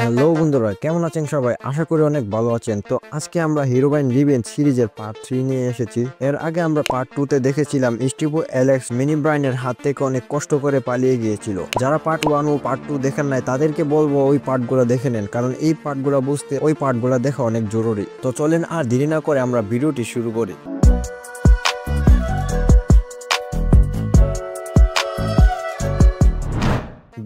Hello বন্ধুরা, কেমন আছেন সবাই? আশা করি অনেক ভালো আছেন। তো আজকে আমরা হিরোইন রিভেঞ্জ সিরিজের পার্ট 3 নিয়ে এসেছি। এর আগে আমরা পার্ট 2 তে দেখেছিলাম স্টিভ ও অ্যালেক্স মিনি ব্রাইনের হাত থেকে অনেক কষ্ট করে পালিয়ে গিয়েছিল। যারা পার্ট 1 ও পার্ট 2 দেখেন নাই তাদেরকে বলবো ওই পার্টগুলো দেখে নেন, কারণ এই পার্টগুলো বুঝতে ওই পার্টগুলো দেখা অনেক জরুরি। তো চলেন আর দেরি না করে আমরা ভিডিওটি শুরু করি।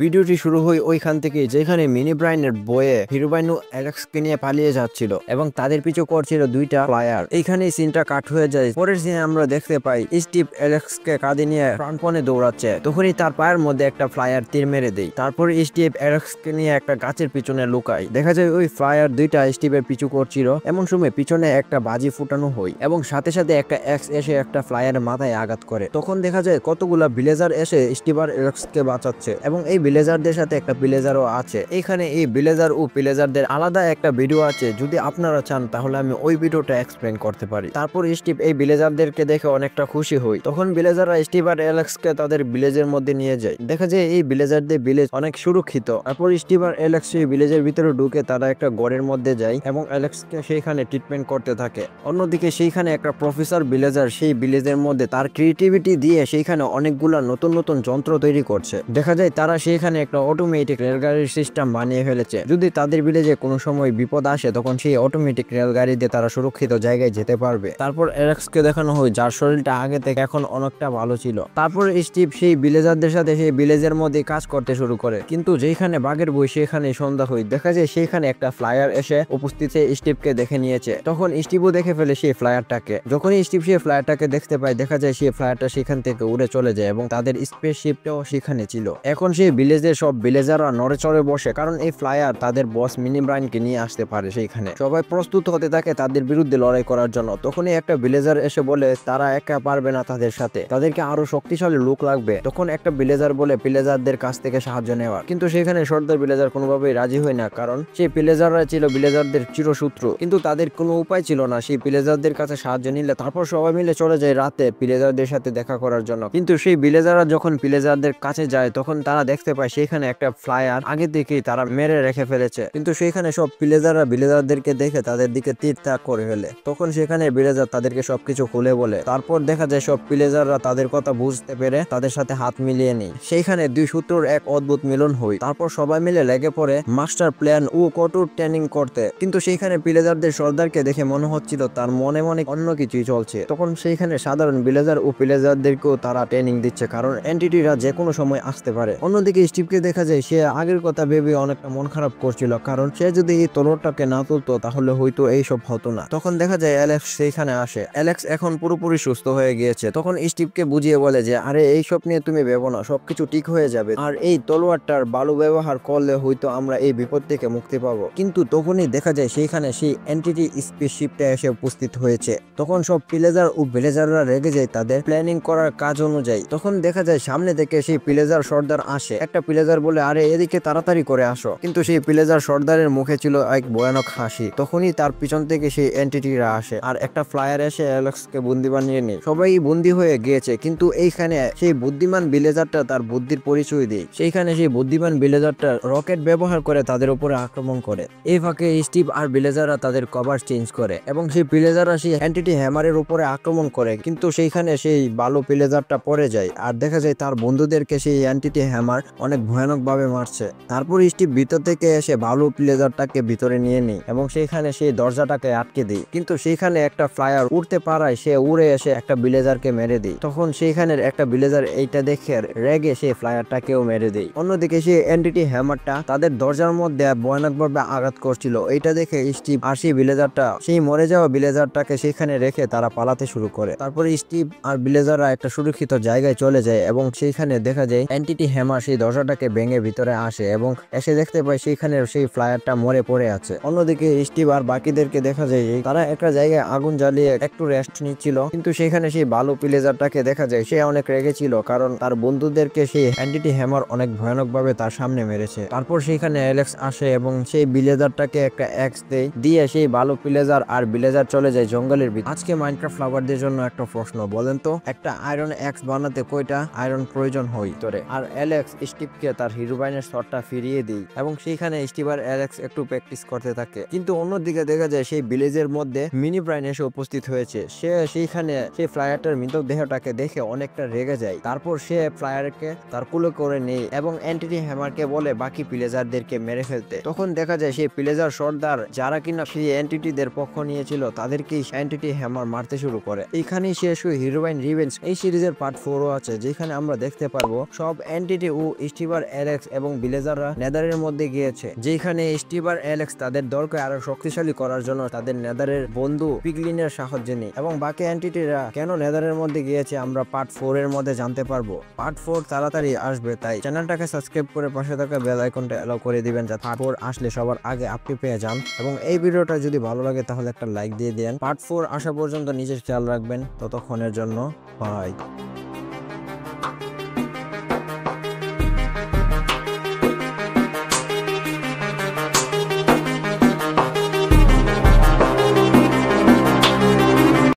ভিডিওটি শুরু হয় ওইখান থেকে যেখানে মিনি ব্রাইনের বয়ে হিরোইন অ্যালেক্সকে নিয়ে পালিয়ে যাচ্ছিল এবং তাদের পিছু করছিল দুইটা ফ্লায়ার। এইখানে সিনটা কাট হয়ে যায়। পরের সিনে আমরা দেখতে পাই স্টিভ অ্যালেক্সকে কাঁধে নিয়ে প্রাণপণে দৌড়াচ্ছে। তখনই তার পায়ের মধ্যে একটা ফ্লায়ার তীর মেরে দেয়। তারপর স্টিভ অ্যালেক্সকে নিয়ে একটা গাছের পিছনে লুকায়। দেখা যায় ওই ফ্লায়ার দুইটা স্টিভের পিছু করছিল। এমন সময় পিছনে একটা বাজি ফুটানো হয় এবং সাথে সাথে একটা এক্স এসে একটা ফ্লায়ারের মাথায় আঘাত করে। তখন দেখা যায় কতগুলা ভিলেজার এসে স্টিভ আর অ্যালেক্সকে বাঁচাচ্ছে এবং এই ভিলেজারদের সাথে একটা ভিলেজারও আছে। এখানে এই ভিলেজার ও ভিলেজারদের আলাদা একটা ভিডিও আছে, যদি আপনারা চান তাহলে আমি ওই ভিডিওটা এক্সপ্লেন করতে পারি। তারপর স্টিভ এই ভিলেজারদেরকে দেখে অনেকটা খুশি হই। তখন ভিলেজাররা স্টিভ আর অ্যালেক্সকে তাদের ভিলেজের মধ্যে নিয়ে যায়। দেখা যায় এই ভিলেজারদের ভিলেজ অনেক সুরক্ষিত। তারপর স্টিভ আর অ্যালেক্স সেই ভিলেজের ভিতরে ঢুকে তারা একটা ঘরের মধ্যে যায় এবং অ্যালেক্সকে সেইখানে ট্রিটমেন্ট করতে থাকে। অন্যদিকে সেইখানে একটা প্রফেসর ভিলেজার সেই ভিলেজের মধ্যে তার ক্রিয়েটিভিটি দিয়ে সেইখানে অনেকগুলা নতুন নতুন যন্ত্র তৈরি করছে। দেখা যায় তারা সেখানে একটা অটোমেটিক রেলগাড়ির সিস্টেম বানিয়ে ফেলেছে। যদি তাদের ভিলেজে কোনো সময় বিপদ আসে তখন সেই অটোমেটিক রেলগাড়ি দিয়ে তারা সুরক্ষিত জায়গায় যেতে পারবে। তারপর অ্যালেক্সকে দেখানো হয় যার শরীরটা আগে থেকে এখন অনেকটা ভালো ছিল। তারপর স্টিভ সেই ভিলেজারদের সাথে সেই ভিলেজের মধ্যে কাজ করতে শুরু করে, কিন্তু যেখানে বাঘের বই সেখানে সন্ধ্যা হয়। দেখা যায় সেখানে একটা ফ্লায়ার এসে উপস্থিত স্টিভকে দেখে নিয়েছে। তখন স্টিভও দেখে ফেলে সেই ফ্লায়ারটাকে। যখনই স্টিভ সেই ফ্লায়ারটাকে দেখতে পায় দেখা যায় সেই ফ্লায়ারটা সেখান থেকে উড়ে চলে যায় এবং তাদের স্পেসশিপটাও সেখানে ছিল। এখন সেই ভিলেজের সব ভিলেজাররা নড়ে চড়ে বসে, কারণ এই ফ্লায়ার তাদের বস মিনি ব্রাইনকে নিয়ে আসতে পারে। সেইখানে সবাই প্রস্তুত হতে থাকে তাদের বিরুদ্ধে লড়াই করার জন্য। তখনই একটা ভিলেজার এসে বলে তারা একা পারবে না তাদের সাথে, তাদেরকে আরো শক্তিশালী লোক লাগবে। তখন একটা ভিলেজার বলে ভিলেজারদের কাছ থেকে সাহায্য নেওয়ার, কিন্তু সেখানে সর্দার ভিলেজার কোনোভাবেই রাজি হয় না, কারণ সেই ভিলেজাররা ছিল ভিলেজারদের চিরশত্রু। কিন্তু তাদের কোনো উপায় ছিল না সেই ভিলেজারদের কাছে সাহায্য নিলে। তারপর সবাই মিলে চলে যায় রাতে ভিলেজারদের সাথে দেখা করার জন্য। কিন্তু সেই ভিলেজাররা যখন ভিলেজারদের কাছে যায় তখন তারা দেখতে পায় সেখানে একটা ফ্লায়ার আগে থেকেই তারা মেরে রেখে ফেলেছে। কিন্তু সেখানে সব ভিলেজাররা ভিলেজারদেরকে দেখে তাদের দিকে তীর তাক করে ফেলে। তখন সেখানে ভিলেজার তাদেরকে সবকিছু খুলে বলে। তারপর দেখা যায় সব ভিলেজাররা তাদের কথা বুঝতে পেরে তাদের সাথে হাত মিলিয়ে নেয়। সেইখানে দুই সূত্রর এক অদ্ভুত মিলন হয়। তারপর সবাই মিলে লেগে পড়ে মাস্টার প্ল্যান ও কঠোর ট্রেনিং করতে। কিন্তু সেইখানে ভিলেজারদের সর্দারকে দেখে মনে হচ্ছিল তার মনে মনে অন্য কিছুই চলছে। তখন সেইখানে সাধারণ ভিলেজার ও ভিলেজারদেরকেও তারা ট্রেনিং দিচ্ছে, কারণ এন্টিটিরা যে কোনো সময় আসতে পারে। অন্যদিকে স্টিভকে দেখা যায় সে আগের কথা ভেবে অনেকটা মন খারাপ করছিল, কারণ সে যদি এই তলোয়ারটাকে না তুলতো তাহলে হয়তো এইসব হতো না। তখন দেখা যায় অ্যালেক্স সেইখানে আসে। অ্যালেক্স এখন পুরোপুরি সুস্থ হয়ে গিয়েছে। তখন স্টিভকে বুঝিয়ে বলে যে আরে এইসব নিয়ে তুমি ভেবো না, সবকিছু ঠিক হয়ে যাবে, আর এই তলোয়ারটার ভালো ব্যবহার করলে হয়তো আমরা এই বিপদ থেকে মুক্তি পাবো। কিন্তু তখনই দেখা যায় সেইখানে সেই এন্টিটি স্পেসশিপটা এসে উপস্থিত হয়েছে। তখন সব ভিলেজার ও ভিলেজাররা রেগে যায় তাদের প্ল্যানিং করার কাজ অনুযায়ী। তখন দেখা যায় সামনে থেকে সেই ভিলেজার সর্দার আসে। একটা ভিলেজার বলে আরে এদিকে তাড়াতাড়ি করে আসো, কিন্তু সেই ভিলেজার সর্দারের মুখে ছিল এক ভয়ানক হাসি। তখনই তার পিছন থেকে সেই এন্টিটিরা আসে আর একটা ফ্লায়ার এসে অ্যালেক্সকে বন্দি বানিয়ে নেয়। সবাই বন্দি হয়ে গিয়েছে, কিন্তু এইখানে সেই বুদ্ধিমান ভিলেজারটা তার বুদ্ধির পরিচয় দেয়। সেইখানে সেই বুদ্ধিমান ভিলেজারটা রকেট ব্যবহার করে তাদের উপরে আক্রমণ করে। এই ফাঁকে স্টিভ আর ভিলেজাররা তাদের কভার চেঞ্জ করে এবং সেই ভিলেজাররা সেই এন্টিটি হ্যামারের উপরে আক্রমণ করে, কিন্তু সেইখানে সেই ভালো ভিলেজারটা পড়ে যায় আর দেখা যায় তার বন্ধুদেরকে সেই এন্টিটি হ্যামার অনেক ভয়ানক ভাবে মারছে। তারপর স্টিভ ভিতর থেকে এসে ভালো ভিলেজারটাকে ভিতরে নিয়ে নেয় এবং সেইখানে সেই দরজাটাকে আটকে দেয়। কিন্তু সেইখানে একটা ফ্লায়ার উড়তে পারায় সে উড়ে এসে একটা ভিলেজারকে মেরে দেয়। তখন সেইখানের একটা ভিলেজার এইটা দেখে রেগে সেই ফ্লায়ারটাকেও মেরে দেয়। অন্যদিকে সেই এন্টিটি হ্যামারটা তাদের দরজার মধ্যে ভয়ানকভাবে আঘাত করছিল। এইটা দেখে স্টিভ আর সেই ভিলেজারটা সেই মরে যাওয়া ভিলেজারটাকে সেখানে রেখে তারা পালাতে শুরু করে। তারপরে স্টিভ আর ভিলেজাররা একটা সুরক্ষিত জায়গায় চলে যায় এবং সেইখানে দেখা যায় এন্টিটি হ্যামার সেই দরজাটাকে ভেঙে ভিতরে আসে এবং এসে দেখতে পায় সেইখানে সেই ফ্লায়ারটা মরে পড়ে আছে। অন্যদিকে স্টিভ আর বাকিদেরকে দেখা যায় তারা একটা জায়গায় আগুন জ্বালিয়ে একটু রেস্ট নিচ্ছিল, কিন্তু সেখানে সেই ভালো ভিলেজারটাকে দেখা যায় সে অনেক রেগেছিল, কারণ তার বন্ধুদেরকে সেই এন্টিটি হ্যামার অনেক ভয়ানক ভাবে তার সামনে মেরেছে। তারপর সেইখানে অ্যালেক্স আসে এবং সেই ভিলেজারটাকে একটা এক্স দেয়, দিয়ে সেই ভালো ভিলেজার আর ভিলেজার চলে যায় জঙ্গলের ভিতরে। আজকে মাইনক্রাফট লাভারদের জন্য একটা প্রশ্ন, বলেন তো একটা আয়রন এক্স বানাতে কয়টা আয়রন প্রয়োজন হয় তোরে? আর অ্যালেক্স স্টিভকে তার হিরোবাইনের শটটা ফিরিয়ে দিই এবং সেইখানে স্টিভ আর অ্যালেক্স একটু প্র্যাকটিস করতে থাকে। কিন্তু অন্যদিকে দেখা যায় সেই ভিলেজের মধ্যে মিনি ব্রাইন এসে উপস্থিত হয়েছে। সে সেইখানে সেই ফ্লায়ারটার মৃতদেহটাকে দেখে অনেকটা রেগে যায়। তারপর সে ফ্লায়ারকে তার কুলে করে নেয় এবং এন্টিটি হ্যামারকে বলে বাকি প্লেজারদেরকে মেরে ফেলতে। তখন দেখা যায় সেই প্লেজার সর্দার যারা কিনা সেই এন্টিটিদের পক্ষ নিয়েছিল তাদেরকেই এন্টিটি হ্যামার মারতে শুরু করে। এইখানেই শেষ হয় হিরোবাইন রিভেঞ্জ। এই সিরিজের পার্ট 4ও আছে, যেখানে আমরা দেখতে পারবো সব এন্টিটি ও স্টিভ আর অ্যালেক্স এবং ভিলেজাররা নেদারের মধ্যে গিয়েছে, যেখানে স্টিভ আর অ্যালেক্স তাদের দলকে আরো শক্তিশালী করার জন্য তাদের নেদারের বন্ধু পিগলিনের সাহায্য নেই। এবং বাকি এন্টিটিরা কেন নেদারের মধ্যে গিয়েছে আমরা পার্ট 4 এর মধ্যে জানতে পারবো। পার্ট 4 তাড়াতাড়ি আসবে, তাই চ্যানেলটাকে সাবস্ক্রাইব করে পাশে থাকা বেল আইকনটা এলাও করে দিবেন যাতে পার্ট 4 আসলে সবার আগে আপনি পেয়ে যান। এবং এই ভিডিওটা যদি ভালো লাগে তাহলে একটা লাইক দিয়ে দেন। পার্ট 4 আসা পর্যন্ত নিজের খেয়াল রাখবেন। ততক্ষণের জন্য বাই।